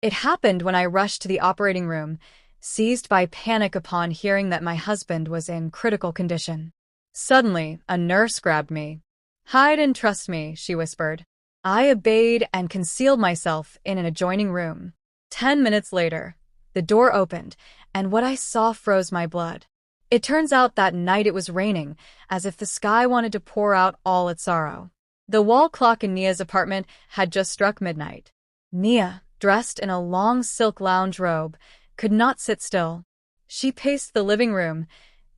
It happened when I rushed to the operating room, seized by panic upon hearing that my husband was in critical condition. Suddenly, a nurse grabbed me. "Hide and trust me," she whispered. I obeyed and concealed myself in an adjoining room. 10 minutes later, the door opened, and what I saw froze my blood. It turns out that night it was raining, as if the sky wanted to pour out all its sorrow. The wall clock in Nia's apartment had just struck midnight. Nia, dressed in a long silk lounge robe, could not sit still. She paced the living room,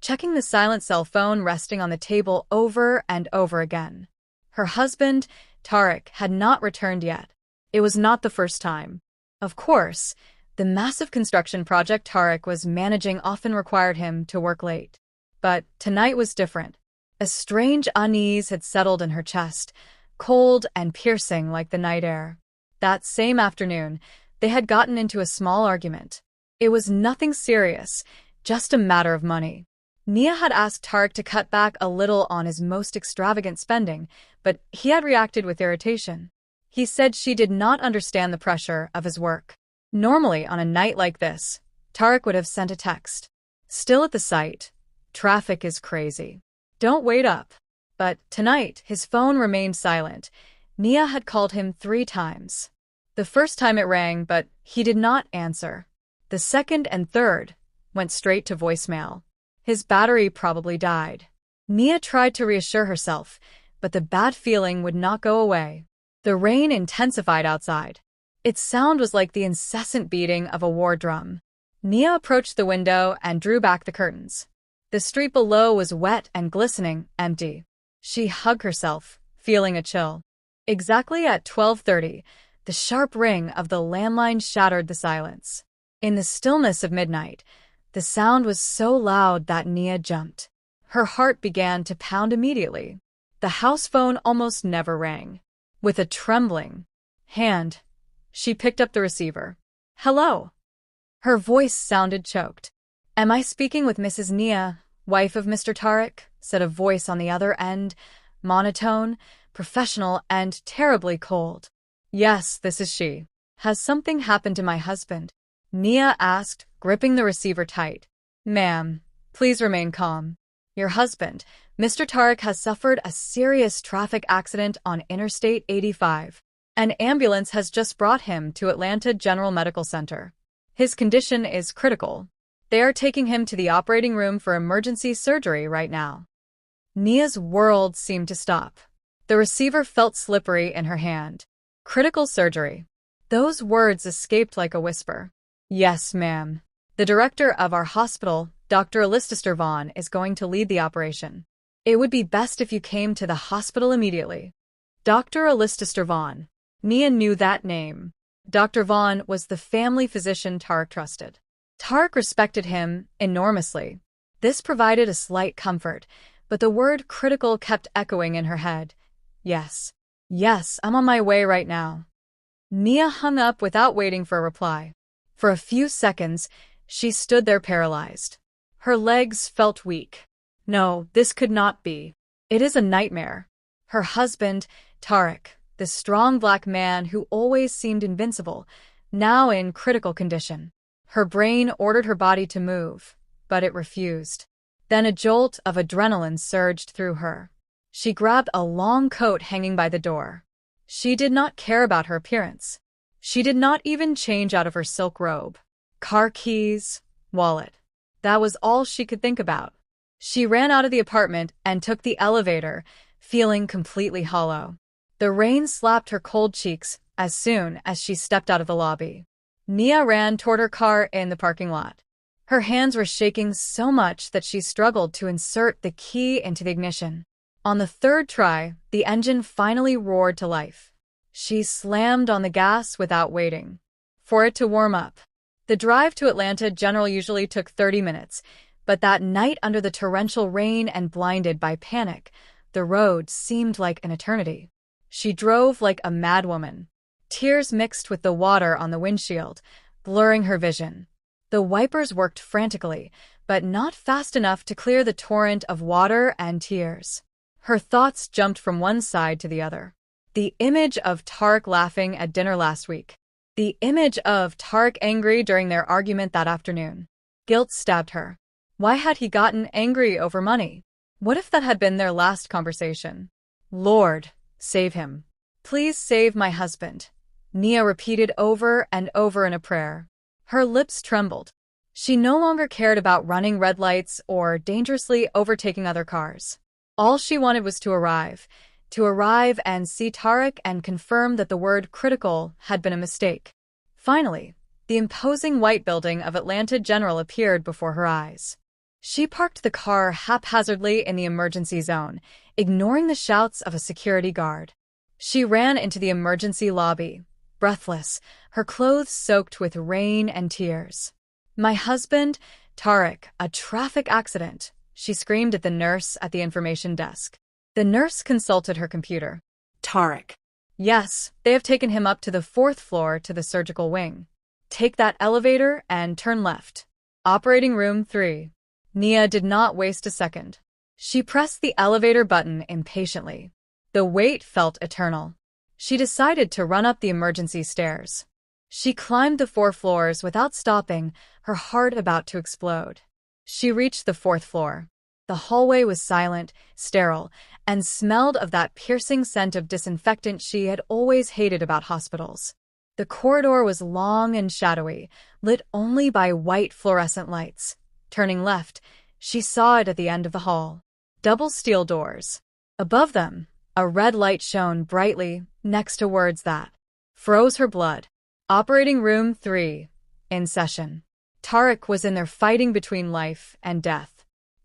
checking the silent cell phone resting on the table over and over again. Her husband, Tarek, had not returned yet. It was not the first time. Of course, the massive construction project Tarek was managing often required him to work late. But tonight was different. A strange unease had settled in her chest, cold and piercing like the night air. That same afternoon, they had gotten into a small argument. It was nothing serious, just a matter of money. Nia had asked Tarek to cut back a little on his most extravagant spending, but he had reacted with irritation. He said she did not understand the pressure of his work. Normally, on a night like this, Tarek would have sent a text. "Still at the site. Traffic is crazy. Don't wait up." But tonight, his phone remained silent. Nia had called him 3 times. The first time it rang, but he did not answer. The second and third went straight to voicemail. His battery probably died. Nia tried to reassure herself, but the bad feeling would not go away. The rain intensified outside. Its sound was like the incessant beating of a war drum. Nia approached the window and drew back the curtains. The street below was wet and glistening, empty. She hugged herself, feeling a chill. Exactly at 12:30, the sharp ring of the landline shattered the silence. In the stillness of midnight, the sound was so loud that Nia jumped. Her heart began to pound immediately. The house phone almost never rang. With a trembling hand, she picked up the receiver. "Hello." Her voice sounded choked. "Am I speaking with Mrs. Nia, wife of Mr. Tarek?" said a voice on the other end, monotone, professional, and terribly cold. "Yes, this is she." "Has something happened to my husband?" Nia asked, gripping the receiver tight. "Ma'am, please remain calm. Your husband, Mr. Tarek, has suffered a serious traffic accident on Interstate 85. An ambulance has just brought him to Atlanta General Medical Center. His condition is critical. They are taking him to the operating room for emergency surgery right now." Nia's world seemed to stop. The receiver felt slippery in her hand. Critical surgery. Those words escaped like a whisper. "Yes, ma'am. The director of our hospital, Dr. Alistair Vaughn, is going to lead the operation. It would be best if you came to the hospital immediately." Dr. Alistair Vaughn. Nia knew that name. Dr. Vaughn was the family physician Tarek trusted. Tarek respected him enormously. This provided a slight comfort, but the word critical kept echoing in her head. "Yes. Yes, I'm on my way right now." Nia hung up without waiting for a reply. For a few seconds, she stood there paralyzed. Her legs felt weak. No, this could not be. It is a nightmare. Her husband, Tarek, the strong black man who always seemed invincible, now in critical condition. Her brain ordered her body to move, but it refused. Then a jolt of adrenaline surged through her. She grabbed a long coat hanging by the door. She did not care about her appearance. She did not even change out of her silk robe. Car keys, wallet. That was all she could think about. She ran out of the apartment and took the elevator, feeling completely hollow. The rain slapped her cold cheeks as soon as she stepped out of the lobby. Nia ran toward her car in the parking lot. Her hands were shaking so much that she struggled to insert the key into the ignition. On the third try, the engine finally roared to life. She slammed on the gas without waiting for it to warm up. The drive to Atlanta General usually took 30 minutes, but that night under the torrential rain and blinded by panic, the road seemed like an eternity. She drove like a madwoman. Tears mixed with the water on the windshield, blurring her vision. The wipers worked frantically, but not fast enough to clear the torrent of water and tears. Her thoughts jumped from one side to the other. The image of Tarek laughing at dinner last week. The image of Tarek angry during their argument that afternoon. Guilt stabbed her. Why had he gotten angry over money? What if that had been their last conversation? Lord, save him. Please save my husband, Nia repeated over and over in a prayer. Her lips trembled. She no longer cared about running red lights or dangerously overtaking other cars. All she wanted was to arrive and see Tarek and confirm that the word critical had been a mistake. Finally, the imposing white building of Atlanta General appeared before her eyes. She parked the car haphazardly in the emergency zone, ignoring the shouts of a security guard. She ran into the emergency lobby, breathless, her clothes soaked with rain and tears. My husband, Tarek, a traffic accident, she screamed at the nurse at the information desk. The nurse consulted her computer. Tarek. Yes, they have taken him up to the 4th floor to the surgical wing. Take that elevator and turn left. Operating room 3. Nia did not waste a second. She pressed the elevator button impatiently. The wait felt eternal. She decided to run up the emergency stairs. She climbed the 4 floors without stopping, her heart about to explode. She reached the 4th floor. The hallway was silent, sterile, and smelled of that piercing scent of disinfectant she had always hated about hospitals. The corridor was long and shadowy, lit only by white fluorescent lights. Turning left, she saw it at the end of the hall. Double steel doors. Above them, a red light shone brightly next to words that froze her blood. Operating room 3. In session. Tarek was in there fighting between life and death.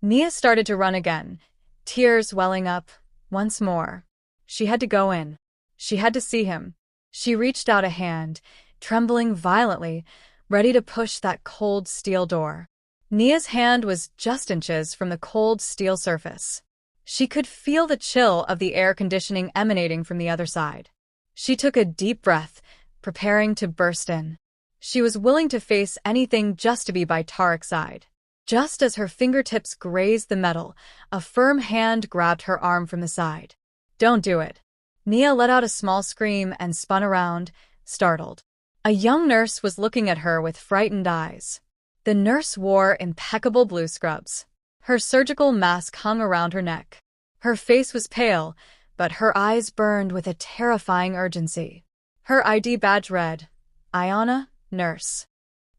Nia started to run again, tears welling up once more. She had to go in. She had to see him. She reached out a hand, trembling violently, ready to push that cold steel door. Nia's hand was just inches from the cold steel surface. She could feel the chill of the air conditioning emanating from the other side. She took a deep breath, preparing to burst in. She was willing to face anything just to be by Tarek's side. Just as her fingertips grazed the metal, a firm hand grabbed her arm from the side. Don't do it. Nia let out a small scream and spun around, startled. A young nurse was looking at her with frightened eyes. The nurse wore impeccable blue scrubs. Her surgical mask hung around her neck. Her face was pale, but her eyes burned with a terrifying urgency. Her ID badge read, Ayanna, nurse.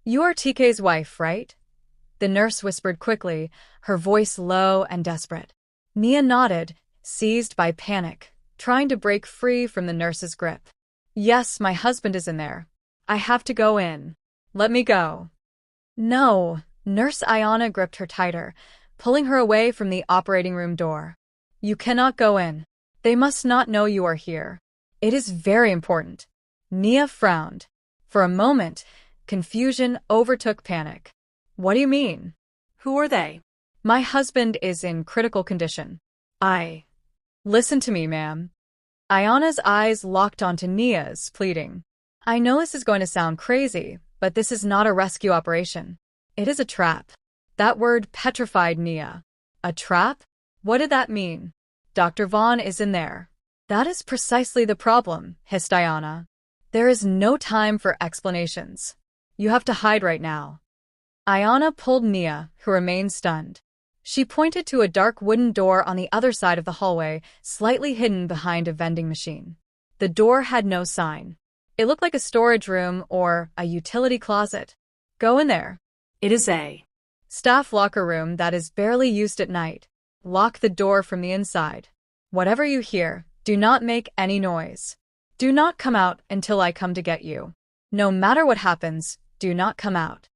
You are TK's wife, right? The nurse whispered quickly, her voice low and desperate. Nia nodded, seized by panic, trying to break free from the nurse's grip. Yes, my husband is in there. I have to go in. Let me go. No, Nurse Ayanna gripped her tighter, pulling her away from the operating room door. You cannot go in. They must not know you are here. It is very important. Nia frowned. For a moment, confusion overtook panic. What do you mean? Who are they? My husband is in critical condition. Listen to me, ma'am. Ayanna's eyes locked onto Nia's, pleading. I know this is going to sound crazy, but this is not a rescue operation. It is a trap. That word petrified Nia. A trap? What did that mean? Dr. Vaughn is in there. That is precisely the problem, hissed Ayanna. There is no time for explanations. You have to hide right now. Ayanna pulled Nia, who remained stunned. She pointed to a dark wooden door on the other side of the hallway, slightly hidden behind a vending machine. The door had no sign. It looked like a storage room or a utility closet. Go in there. It is a staff locker room that is barely used at night. Lock the door from the inside. Whatever you hear, do not make any noise. Do not come out until I come to get you. No matter what happens, do not come out.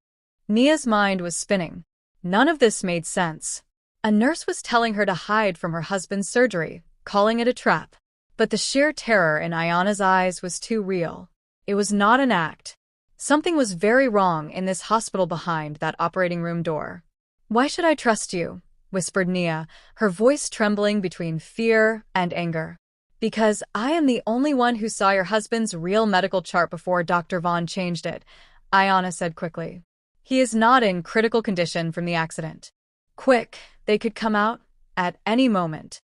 Nia's mind was spinning. None of this made sense. A nurse was telling her to hide from her husband's surgery, calling it a trap. But the sheer terror in Ayanna's eyes was too real. It was not an act. Something was very wrong in this hospital behind that operating room door. Why should I trust you? Whispered Nia, her voice trembling between fear and anger. Because I am the only one who saw your husband's real medical chart before Dr. Vaughn changed it, Ayanna said quickly. He is not in critical condition from the accident. Quick, they could come out at any moment.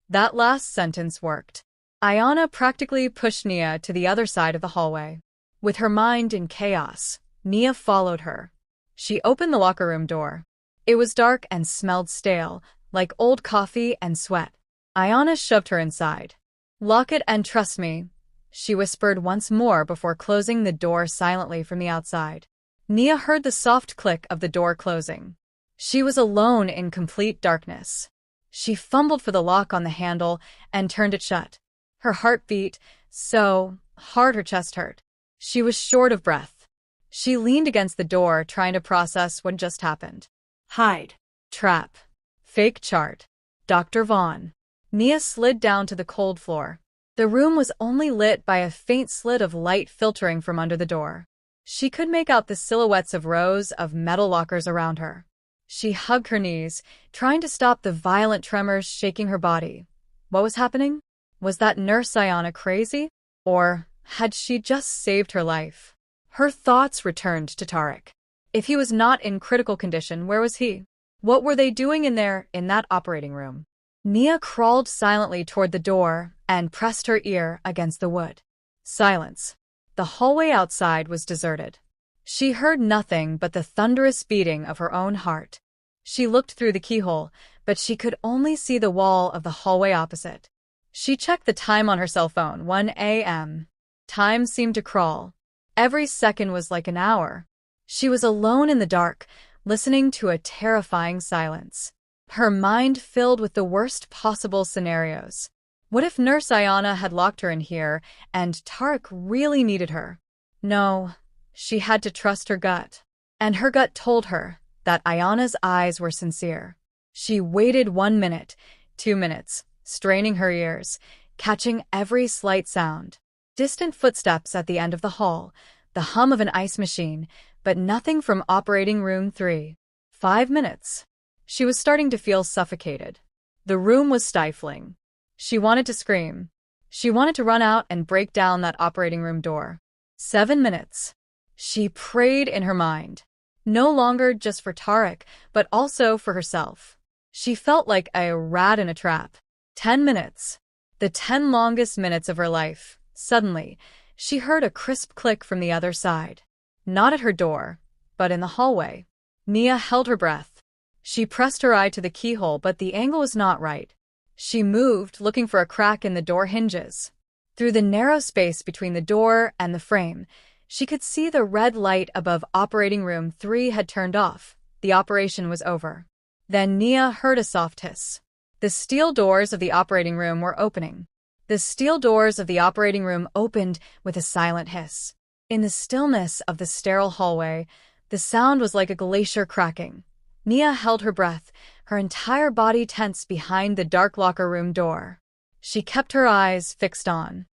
That last sentence worked. Ayanna practically pushed Nia to the other side of the hallway. With her mind in chaos, Nia followed her. She opened the locker room door. It was dark and smelled stale, like old coffee and sweat. Ayana shoved her inside. "Lock it and trust me," she whispered once more before closing the door silently from the outside. Nia heard the soft click of the door closing. She was alone in complete darkness. She fumbled for the lock on the handle and turned it shut. Her heart beat so hard her chest hurt. She was short of breath. She leaned against the door, trying to process what just happened. Hide. Trap. Fake chart. Dr. Vaughn. Nia slid down to the cold floor. The room was only lit by a faint slit of light filtering from under the door. She could make out the silhouettes of rows of metal lockers around her. She hugged her knees, trying to stop the violent tremors shaking her body. What was happening? Was that nurse Ayana crazy? Or had she just saved her life? Her thoughts returned to Tarek. If he was not in critical condition, where was he? What were they doing in there, in that operating room? Nia crawled silently toward the door and pressed her ear against the wood. Silence. The hallway outside was deserted. She heard nothing but the thunderous beating of her own heart. She looked through the keyhole, but she could only see the wall of the hallway opposite. She checked the time on her cell phone, 1 a.m. Time seemed to crawl. Every second was like an hour. She was alone in the dark, listening to a terrifying silence. Her mind filled with the worst possible scenarios. What if Nurse Ayana had locked her in here, and Tarek really needed her? No, she had to trust her gut. And her gut told her that Ayana's eyes were sincere. She waited 1 minute, 2 minutes, straining her ears, catching every slight sound. Distant footsteps at the end of the hall, the hum of an ice machine, but nothing from operating room 3. 5 minutes. She was starting to feel suffocated. The room was stifling. She wanted to scream. She wanted to run out and break down that operating room door. 7 minutes. She prayed in her mind. No longer just for Tarek, but also for herself. She felt like a rat in a trap. 10 minutes. The 10 longest minutes of her life. Suddenly, she heard a crisp click from the other side. Not at her door, but in the hallway. Nia held her breath. She pressed her eye to the keyhole, but the angle was not right. She moved, looking for a crack in the door hinges. Through the narrow space between the door and the frame, she could see the red light above operating room 3 had turned off. The operation was over. Then Nia heard a soft hiss. The steel doors of the operating room were opening. The steel doors of the operating room opened with a silent hiss. In the stillness of the sterile hallway, the sound was like a glacier cracking. Nia held her breath, her entire body tense behind the dark locker room door. She kept her eyes fixed on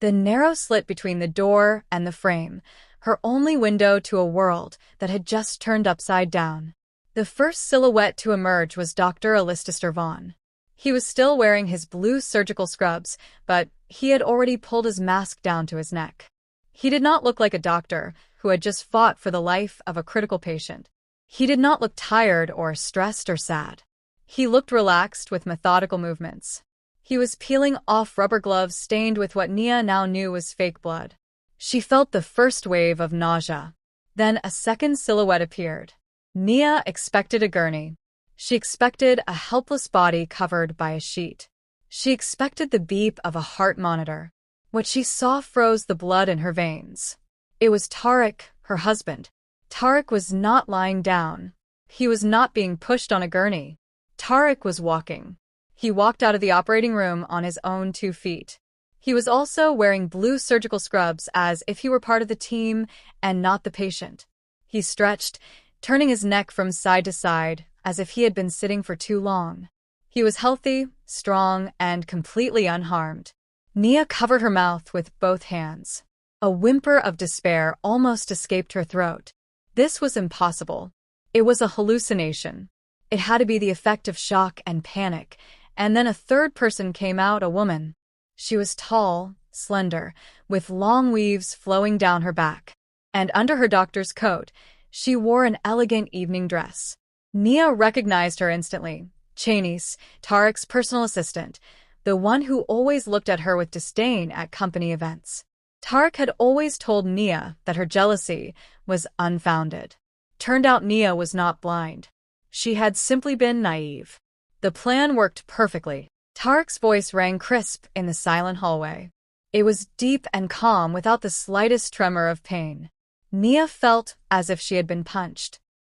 the narrow slit between the door and the frame, her only window to a world that had just turned upside down. The first silhouette to emerge was Dr. Alistair Vaughn. He was still wearing his blue surgical scrubs, but he had already pulled his mask down to his neck. He did not look like a doctor who had just fought for the life of a critical patient. He did not look tired or stressed or sad. He looked relaxed with methodical movements. He was peeling off rubber gloves stained with what Nia now knew was fake blood. She felt the first wave of nausea. Then a second silhouette appeared. Nia expected a gurney. She expected a helpless body covered by a sheet. She expected the beep of a heart monitor. What she saw froze the blood in her veins. It was Tarek, her husband. Tarek was not lying down. He was not being pushed on a gurney. Tarek was walking. He walked out of the operating room on his own 2 feet. He was also wearing blue surgical scrubs as if he were part of the team and not the patient. He stretched, turning his neck from side to side as if he had been sitting for too long. He was healthy, strong, and completely unharmed. Nia covered her mouth with both hands. A whimper of despair almost escaped her throat. This was impossible. It was a hallucination. It had to be the effect of shock and panic, and then a third person came out, a woman. She was tall, slender, with long weaves flowing down her back, and under her doctor's coat, she wore an elegant evening dress. Nia recognized her instantly. Chanice, Tarek's personal assistant, the one who always looked at her with disdain at company events. Tarek had always told Nia that her jealousy was unfounded. Turned out Nia was not blind. She had simply been naive. The plan worked perfectly. Tarek's voice rang crisp in the silent hallway. It was deep and calm without the slightest tremor of pain. Nia felt as if she had been punched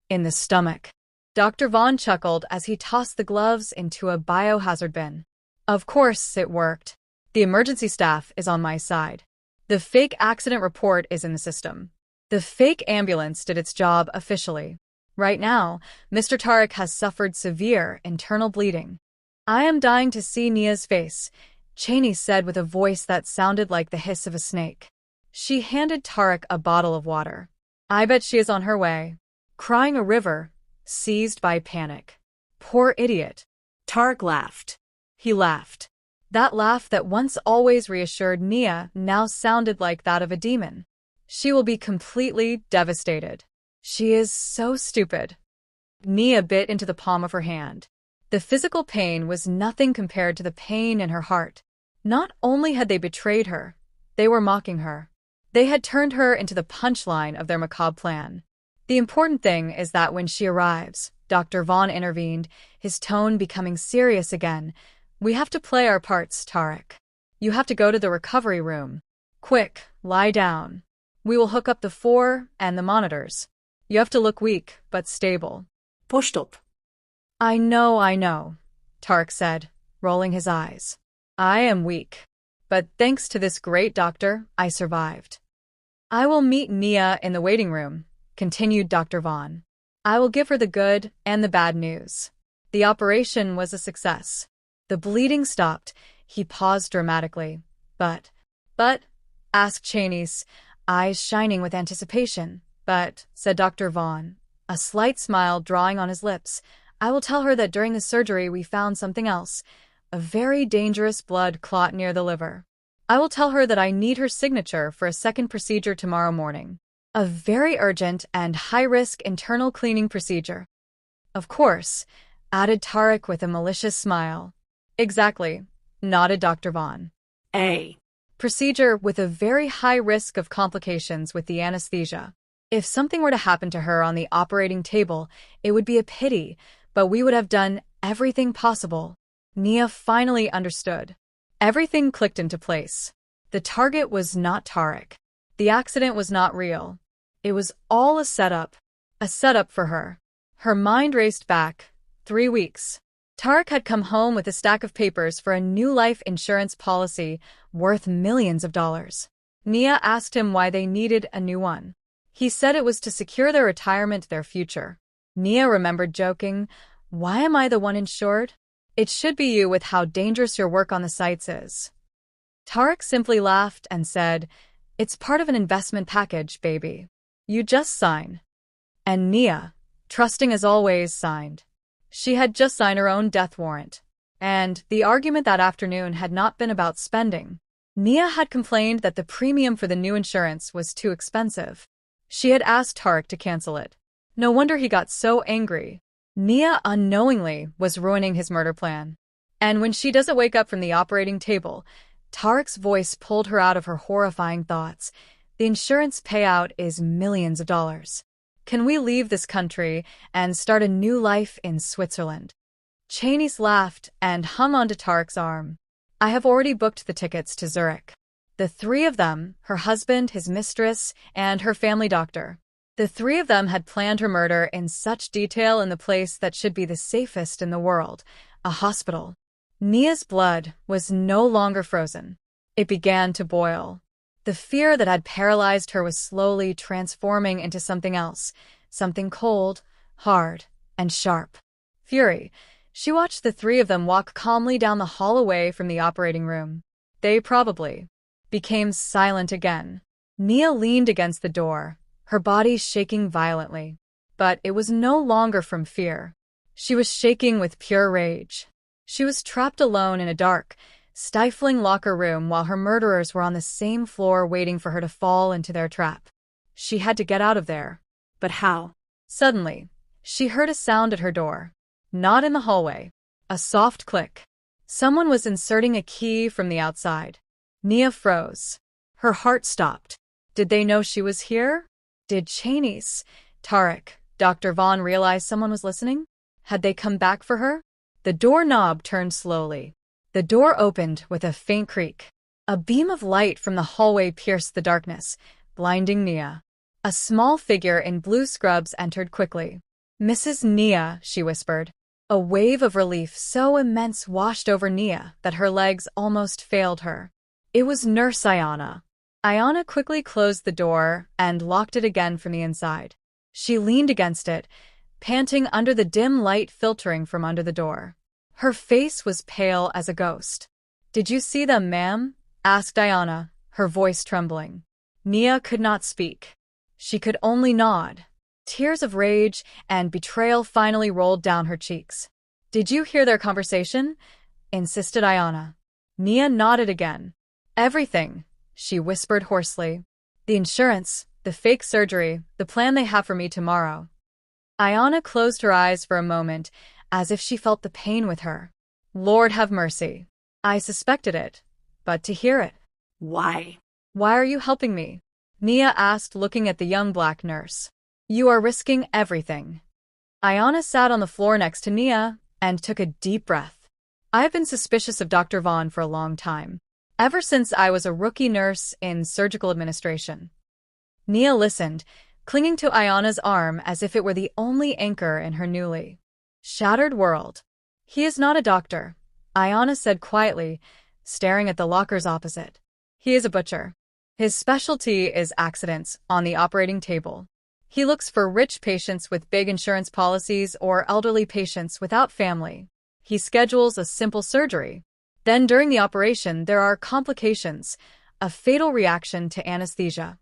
in the stomach. Dr. Vaughn chuckled as he tossed the gloves into a biohazard bin. Of course it worked. The emergency staff is on my side. The fake accident report is in the system. The fake ambulance did its job officially. Right now, Mr. Tarek has suffered severe internal bleeding. I am dying to see Nia's face, Cheney said with a voice that sounded like the hiss of a snake. She handed Tarek a bottle of water. I bet she is on her way. Crying a river, seized by panic. Poor idiot. Tarek laughed. He laughed. That laugh that once always reassured Nia now sounded like that of a demon. She will be completely devastated. She is so stupid. Nia bit into the palm of her hand. The physical pain was nothing compared to the pain in her heart. Not only had they betrayed her, they were mocking her. They had turned her into the punchline of their macabre plan. The important thing is that when she arrives, Dr. Vaughn intervened, his tone becoming serious again. We have to play our parts, Tarek. You have to go to the recovery room. Quick, lie down. We will hook up the 4 and the monitors. You have to look weak, but stable. Pushed up. I know, Tarek said, rolling his eyes. I am weak. But thanks to this great doctor, I survived. I will meet Nia in the waiting room, continued Dr. Vaughn. I will give her the good and the bad news. The operation was a success. The bleeding stopped. He paused dramatically. But, asked Cheney's, eyes shining with anticipation. But, said Dr. Vaughn, a slight smile drawing on his lips, I will tell her that during the surgery we found something else, a very dangerous blood clot near the liver. I will tell her that I need her signature for a second procedure tomorrow morning. A very urgent and high-risk internal cleaning procedure. Of course, added Tarek with a malicious smile. Exactly, nodded Dr. Vaughn. A procedure with a very high risk of complications with the anesthesia. If something were to happen to her on the operating table, it would be a pity, but we would have done everything possible. Nia finally understood. Everything clicked into place. The target was not Tarek. The accident was not real. It was all a setup for her. Her mind raced back. 3 weeks. Tarek had come home with a stack of papers for a new life insurance policy worth millions of dollars. Nia asked him why they needed a new one. He said it was to secure their retirement, their future. Nia remembered joking, "Why am I the one insured? It should be you with how dangerous your work on the sites is." Tarek simply laughed and said, "It's part of an investment package, baby. You just sign." And Nia, trusting as always, signed. She had just signed her own death warrant. And the argument that afternoon had not been about spending. Nia had complained that the premium for the new insurance was too expensive. She had asked Tarek to cancel it. No wonder he got so angry. Nia unknowingly was ruining his murder plan. And when she doesn't wake up from the operating table, Tarek's voice pulled her out of her horrifying thoughts. The insurance payout is millions of dollars. Can we leave this country and start a new life in Switzerland? Cheney's laughed and hung onto Tarek's arm. I have already booked the tickets to Zurich. The 3 of them, her husband, his mistress, and her family doctor. The 3 of them had planned her murder in such detail in the place that should be the safest in the world, a hospital. Nia's blood was no longer frozen. It began to boil. The fear that had paralyzed her was slowly transforming into something else, something cold, hard, and sharp. Fury. She watched the 3 of them walk calmly down the hall away from the operating room. They probably became silent again. Nia leaned against the door, her body shaking violently. But it was no longer from fear. She was shaking with pure rage. She was trapped alone in a dark, stifling locker room while her murderers were on the same floor waiting for her to fall into their trap. She had to get out of there. But how? Suddenly, she heard a sound at her door. Not in the hallway. A soft click. Someone was inserting a key from the outside. Nia froze. Her heart stopped. Did they know she was here? Did Cheney's, Tarek, Dr. Vaughn realize someone was listening? Had they come back for her? The doorknob turned slowly. The door opened with a faint creak. A beam of light from the hallway pierced the darkness, blinding Nia. A small figure in blue scrubs entered quickly. "Mrs. Nia," she whispered. A wave of relief so immense washed over Nia that her legs almost failed her. It was Nurse Ayana. Ayana quickly closed the door and locked it again from the inside. She leaned against it, panting under the dim light filtering from under the door. Her face was pale as a ghost. "Did you see them, ma'am?" asked Ayana, her voice trembling. Nia could not speak. She could only nod. Tears of rage and betrayal finally rolled down her cheeks. "Did you hear their conversation?" insisted Ayana. Nia nodded again. "Everything," she whispered hoarsely. "The insurance, the fake surgery, the plan they have for me tomorrow." Ayana closed her eyes for a moment, as if she felt the pain with her. "Lord have mercy. I suspected it, but to hear it." Why? "Why are you helping me?" Nia asked, looking at the young black nurse. "You are risking everything." Ayana sat on the floor next to Nia and took a deep breath. "I have been suspicious of Dr. Vaughn for a long time, ever since I was a rookie nurse in surgical administration." Nia listened, clinging to Ayana's arm as if it were the only anchor in her newly shattered world. "He is not a doctor," Ayana said quietly, staring at the lockers opposite. "He is a butcher. His specialty is accidents on the operating table. He looks for rich patients with big insurance policies or elderly patients without family. He schedules a simple surgery. Then during the operation there are complications, a fatal reaction to anesthesia.